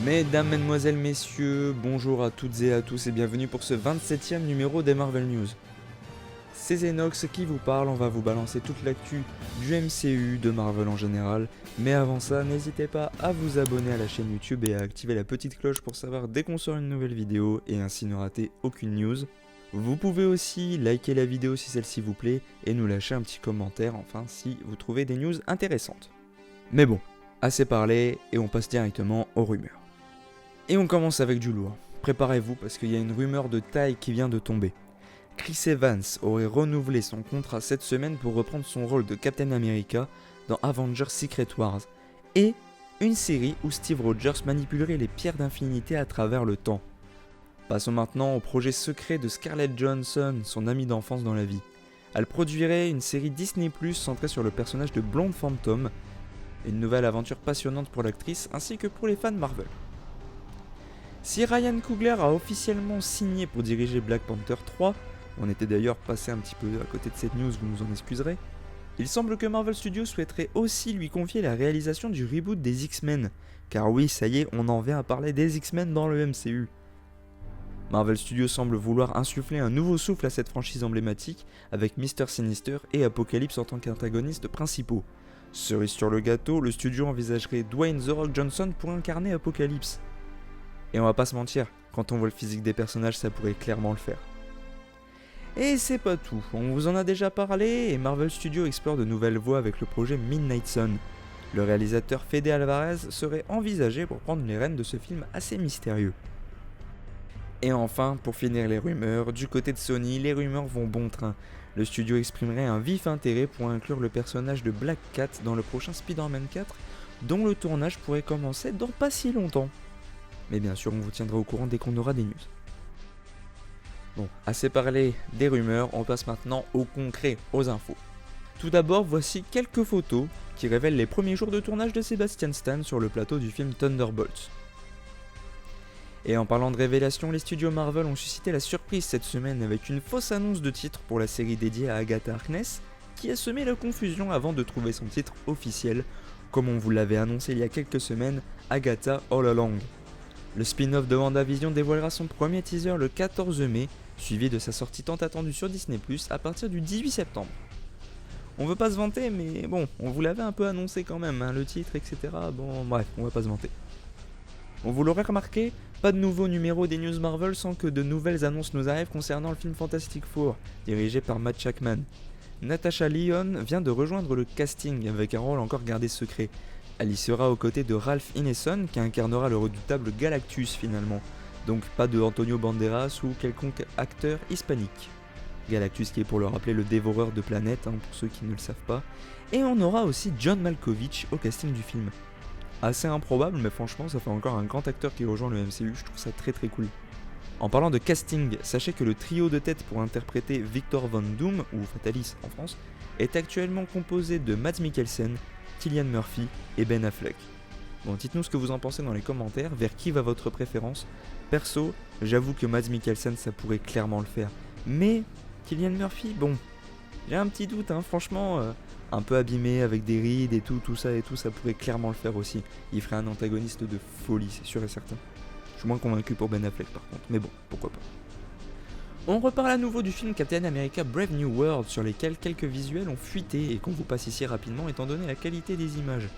Mesdames, Mesdemoiselles, Messieurs, bonjour à toutes et à tous et bienvenue pour ce 27e numéro des Marvel News. C'est Zenox qui vous parle, on va vous balancer toute l'actu du MCU, de Marvel en général, mais avant ça, n'hésitez pas à vous abonner à la chaîne YouTube et à activer la petite cloche pour savoir dès qu'on sort une nouvelle vidéo et ainsi ne rater aucune news. Vous pouvez aussi liker la vidéo si celle-ci vous plaît et nous lâcher un petit commentaire, enfin si vous trouvez des news intéressantes. Mais bon, assez parlé et on passe directement aux rumeurs. Et on commence avec du lourd. Préparez-vous parce qu'il y a une rumeur de taille qui vient de tomber. Chris Evans aurait renouvelé son contrat cette semaine pour reprendre son rôle de Captain America dans Avengers Secret Wars et une série où Steve Rogers manipulerait les pierres d'infinité à travers le temps. Passons maintenant au projet secret de Scarlett Johansson, son amie d'enfance dans la vie. Elle produirait une série Disney+ centrée sur le personnage de Blonde Phantom, une nouvelle aventure passionnante pour l'actrice ainsi que pour les fans Marvel. Si Ryan Coogler a officiellement signé pour diriger Black Panther 3, on était d'ailleurs passé un petit peu à côté de cette news, vous nous en excuserez, il semble que Marvel Studios souhaiterait aussi lui confier la réalisation du reboot des X-Men, car oui, ça y est, on en vient à parler des X-Men dans le MCU. Marvel Studios semble vouloir insuffler un nouveau souffle à cette franchise emblématique, avec Mr. Sinister et Apocalypse en tant qu'antagonistes principaux. Cerise sur le gâteau, le studio envisagerait Dwayne The Rock Johnson pour incarner Apocalypse. Et on va pas se mentir, quand on voit le physique des personnages, ça pourrait clairement le faire. Et c'est pas tout, on vous en a déjà parlé et Marvel Studios explore de nouvelles voies avec le projet Midnight Sun. Le réalisateur Fede Alvarez serait envisagé pour prendre les rênes de ce film assez mystérieux. Et enfin, pour finir les rumeurs, du côté de Sony, les rumeurs vont bon train. Le studio exprimerait un vif intérêt pour inclure le personnage de Black Cat dans le prochain Spider-Man 4, dont le tournage pourrait commencer dans pas si longtemps. Mais bien sûr, on vous tiendra au courant dès qu'on aura des news. Bon, assez parlé des rumeurs, on passe maintenant au concret, aux infos. Tout d'abord, voici quelques photos qui révèlent les premiers jours de tournage de Sebastian Stan sur le plateau du film Thunderbolts. Et en parlant de révélation, les studios Marvel ont suscité la surprise cette semaine avec une fausse annonce de titre pour la série dédiée à Agatha Harkness, qui a semé la confusion avant de trouver son titre officiel, comme on vous l'avait annoncé il y a quelques semaines, Agatha All Along. Le spin-off de WandaVision dévoilera son premier teaser le 14 mai, suivi de sa sortie tant attendue sur Disney+, à partir du 18 septembre. On veut pas se vanter, mais bon, on vous l'avait un peu annoncé quand même, hein, le titre, etc. Bon, bref, on va pas se vanter. Bon, vous l'aurez remarqué, pas de nouveau numéro des News Marvel sans que de nouvelles annonces nous arrivent concernant le film Fantastic Four, dirigé par Matt Shakman. Natasha Lyonne vient de rejoindre le casting avec un rôle encore gardé secret. Elle y sera aux côtés de Ralph Ineson qui incarnera le redoutable Galactus finalement, donc pas de Antonio Banderas ou quelconque acteur hispanique. Galactus qui est pour le rappeler le dévoreur de planètes, pour ceux qui ne le savent pas, et on aura aussi John Malkovich au casting du film. Assez improbable mais franchement ça fait encore un grand acteur qui rejoint le MCU, je trouve ça très très cool. En parlant de casting, sachez que le trio de tête pour interpréter Victor Von Doom, ou Fatalis en France, est actuellement composé de Mads Mikkelsen, Cillian Murphy et Ben Affleck. Bon, dites-nous ce que vous en pensez dans les commentaires, vers qui va votre préférence. Perso, j'avoue que Mads Mikkelsen ça pourrait clairement le faire. Mais Cillian Murphy, bon, j'ai un petit doute, franchement, un peu abîmé avec des rides et tout ça, ça pourrait clairement le faire aussi. Il ferait un antagoniste de folie, c'est sûr et certain. Je suis moins convaincu pour Ben Affleck par contre, mais bon, pourquoi pas. On reparle à nouveau du film Captain America Brave New World sur lesquels quelques visuels ont fuité et qu'on vous passe ici rapidement étant donné la qualité des images.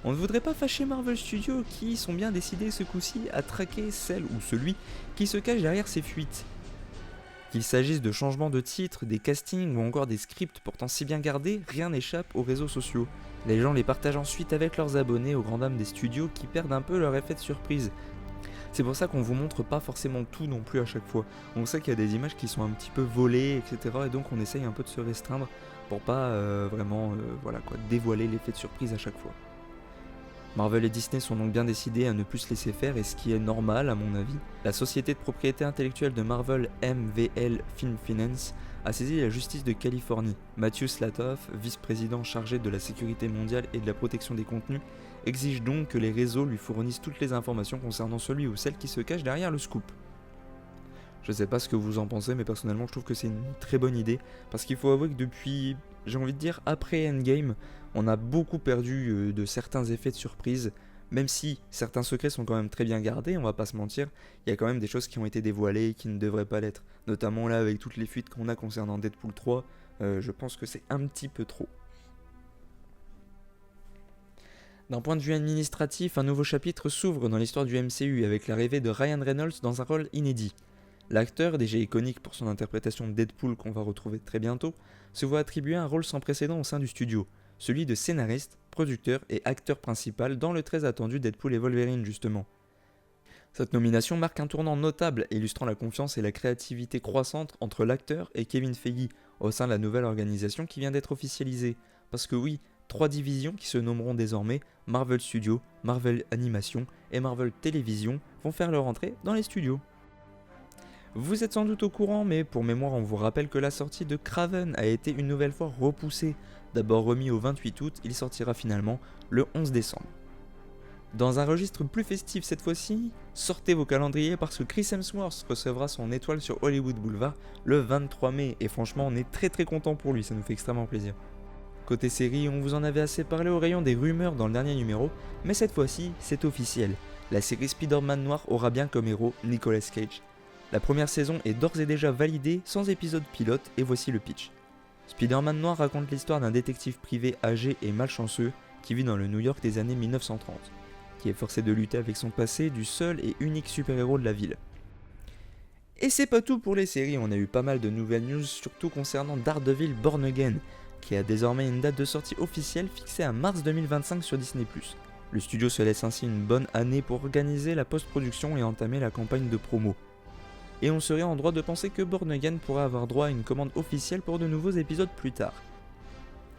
On ne voudrait pas fâcher Marvel Studios qui sont bien décidés ce coup-ci à traquer celle ou celui qui se cache derrière ces fuites. Qu'il s'agisse de changements de titre, des castings ou encore des scripts pourtant si bien gardés, rien n'échappe aux réseaux sociaux. Les gens les partagent ensuite avec leurs abonnés aux grandes dames des studios qui perdent un peu leur effet de surprise. C'est pour ça qu'on vous montre pas forcément tout non plus à chaque fois. On sait qu'il y a des images qui sont un petit peu volées, etc. Et donc on essaye un peu de se restreindre pour pas vraiment dévoiler l'effet de surprise à chaque fois. Marvel et Disney sont donc bien décidés à ne plus se laisser faire et ce qui est normal à mon avis. La société de propriété intellectuelle de Marvel, MVL Film Finance, a saisi la justice de Californie. Matthew Slatoff, vice-président chargé de la sécurité mondiale et de la protection des contenus, exige donc que les réseaux lui fournissent toutes les informations concernant celui ou celle qui se cache derrière le scoop. Je sais pas ce que vous en pensez, mais personnellement je trouve que c'est une très bonne idée, parce qu'il faut avouer que depuis, j'ai envie de dire, après Endgame, on a beaucoup perdu de certains effets de surprise, Même si certains secrets sont quand même très bien gardés, on va pas se mentir, il y a quand même des choses qui ont été dévoilées et qui ne devraient pas l'être. Notamment là avec toutes les fuites qu'on a concernant Deadpool 3, je pense que c'est un petit peu trop. D'un point de vue administratif, un nouveau chapitre s'ouvre dans l'histoire du MCU avec l'arrivée de Ryan Reynolds dans un rôle inédit. L'acteur, déjà iconique pour son interprétation de Deadpool qu'on va retrouver très bientôt, se voit attribuer un rôle sans précédent au sein du studio, celui de scénariste, producteur et acteur principal dans le très attendu Deadpool et Wolverine justement. Cette nomination marque un tournant notable illustrant la confiance et la créativité croissante entre l'acteur et Kevin Feige au sein de la nouvelle organisation qui vient d'être officialisée. Parce que oui, 3 divisions qui se nommeront désormais Marvel Studios, Marvel Animation et Marvel Television vont faire leur entrée dans les studios. Vous êtes sans doute au courant, mais pour mémoire on vous rappelle que la sortie de Kraven a été une nouvelle fois repoussée. D'abord remis au 28 août, il sortira finalement le 11 décembre. Dans un registre plus festif cette fois-ci, sortez vos calendriers parce que Chris Hemsworth recevra son étoile sur Hollywood Boulevard le 23 mai et franchement on est très content pour lui, ça nous fait extrêmement plaisir. Côté série, on vous en avait assez parlé au rayon des rumeurs dans le dernier numéro, mais cette fois-ci c'est officiel. La série Spider-Man Noir aura bien comme héros Nicolas Cage. La première saison est d'ores et déjà validée sans épisode pilote et voici le pitch. Spider-Man Noir raconte l'histoire d'un détective privé âgé et malchanceux qui vit dans le New York des années 1930, qui est forcé de lutter avec son passé du seul et unique super-héros de la ville. Et c'est pas tout pour les séries, on a eu pas mal de nouvelles news, surtout concernant Daredevil Born Again, qui a désormais une date de sortie officielle fixée à mars 2025 sur Disney+. Le studio se laisse ainsi une bonne année pour organiser la post-production et entamer la campagne de promo. Et on serait en droit de penser que Born Again pourrait avoir droit à une commande officielle pour de nouveaux épisodes plus tard.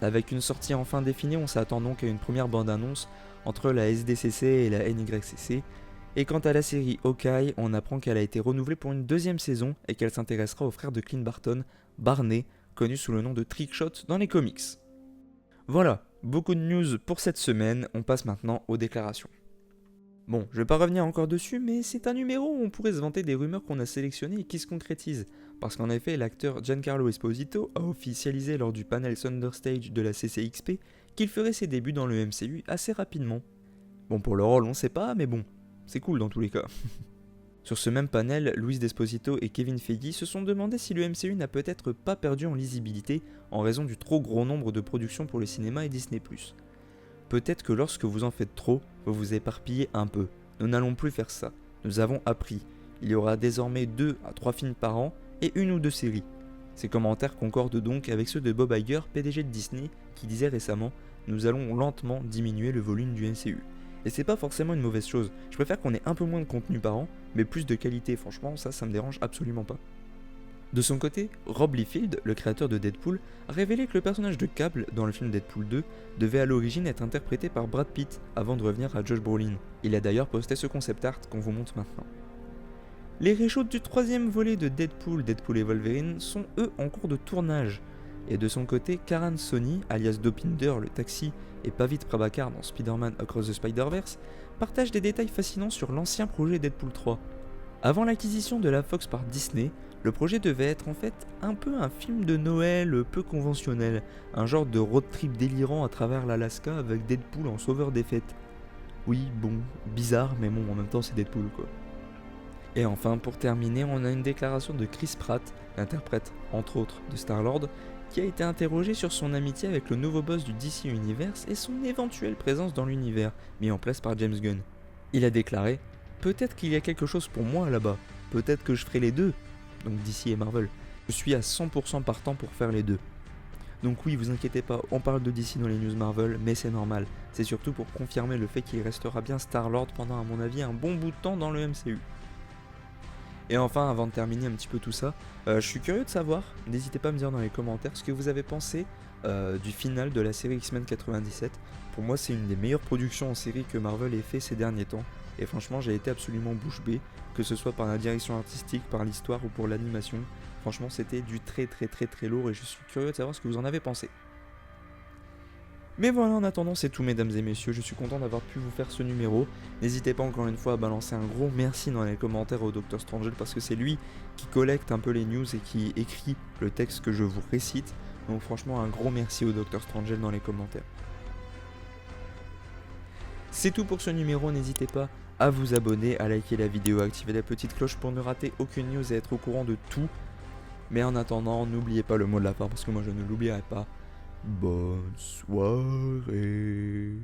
Avec une sortie enfin définie, on s'attend donc à une première bande-annonce entre la SDCC et la NYCC. Et quant à la série Hawkeye, on apprend qu'elle a été renouvelée pour une deuxième saison et qu'elle s'intéressera au frère de Clint Barton, Barney, connu sous le nom de Trickshot dans les comics. Voilà, beaucoup de news pour cette semaine, on passe maintenant aux déclarations. Bon, je vais pas revenir encore dessus, mais c'est un numéro où on pourrait se vanter des rumeurs qu'on a sélectionnées et qui se concrétisent. Parce qu'en effet, l'acteur Giancarlo Esposito a officialisé lors du panel Thunderstage de la CCXP qu'il ferait ses débuts dans le MCU assez rapidement. Bon, pour le rôle on sait pas, mais bon, c'est cool dans tous les cas. Sur ce même panel, Luis Desposito et Kevin Feige se sont demandé si le MCU n'a peut-être pas perdu en lisibilité en raison du trop gros nombre de productions pour le cinéma et Disney+. Peut-être que lorsque vous en faites trop, vous vous éparpillez un peu. Nous n'allons plus faire ça. Nous avons appris. Il y aura désormais 2 à 3 films par an et 1 ou 2 séries. Ces commentaires concordent donc avec ceux de Bob Iger, PDG de Disney, qui disait récemment « Nous allons lentement diminuer le volume du MCU ». Et c'est pas forcément une mauvaise chose. Je préfère qu'on ait un peu moins de contenu par an, mais plus de qualité. Franchement, ça me dérange absolument pas. De son côté, Rob Liefeld, le créateur de Deadpool, a révélé que le personnage de Cable dans le film Deadpool 2 devait à l'origine être interprété par Brad Pitt avant de revenir à Josh Brolin. Il a d'ailleurs posté ce concept art qu'on vous montre maintenant. Les reshoots du 3e volet de Deadpool, Deadpool et Wolverine sont eux en cours de tournage. Et de son côté, Karan Soni, alias Dopinder le taxi, et Pavit Prabhakar dans Spider-Man Across the Spider-Verse, partagent des détails fascinants sur l'ancien projet Deadpool 3. Avant l'acquisition de la Fox par Disney, le projet devait être en fait un peu un film de Noël peu conventionnel, un genre de road trip délirant à travers l'Alaska avec Deadpool en sauveur des fêtes. Oui, bon, bizarre, mais bon, en même temps c'est Deadpool quoi. Et enfin, pour terminer, on a une déclaration de Chris Pratt, l'interprète entre autres de Star-Lord, qui a été interrogé sur son amitié avec le nouveau boss du DC Universe et son éventuelle présence dans l'univers, mis en place par James Gunn. Il a déclaré « Peut-être qu'il y a quelque chose pour moi là-bas, peut-être que je ferai les deux », donc DC et Marvel. Je suis à 100% partant pour faire les deux. Donc oui, vous inquiétez pas, on parle de DC dans les news Marvel, mais c'est normal. C'est surtout pour confirmer le fait qu'il restera bien Star-Lord pendant à mon avis un bon bout de temps dans le MCU. Et enfin, avant de terminer un petit peu tout ça, je suis curieux de savoir, n'hésitez pas à me dire dans les commentaires ce que vous avez pensé du final de la série X-Men 97. Pour moi, c'est une des meilleures productions en série que Marvel ait fait ces derniers temps. Et franchement, j'ai été absolument bouche bée, que ce soit par la direction artistique, par l'histoire ou pour l'animation. Franchement, c'était du très lourd et je suis curieux de savoir ce que vous en avez pensé. Mais voilà, en attendant, c'est tout mesdames et messieurs, je suis content d'avoir pu vous faire ce numéro. N'hésitez pas encore une fois à balancer un gros merci dans les commentaires au Dr Strangel parce que c'est lui qui collecte un peu les news et qui écrit le texte que je vous récite. Donc franchement, un gros merci au Dr Strangel dans les commentaires. C'est tout pour ce numéro, n'hésitez pas à vous abonner, à liker la vidéo, à activer la petite cloche pour ne rater aucune news et être au courant de tout. Mais en attendant, n'oubliez pas le mot de la fin parce que moi je ne l'oublierai pas. Bonne soirée.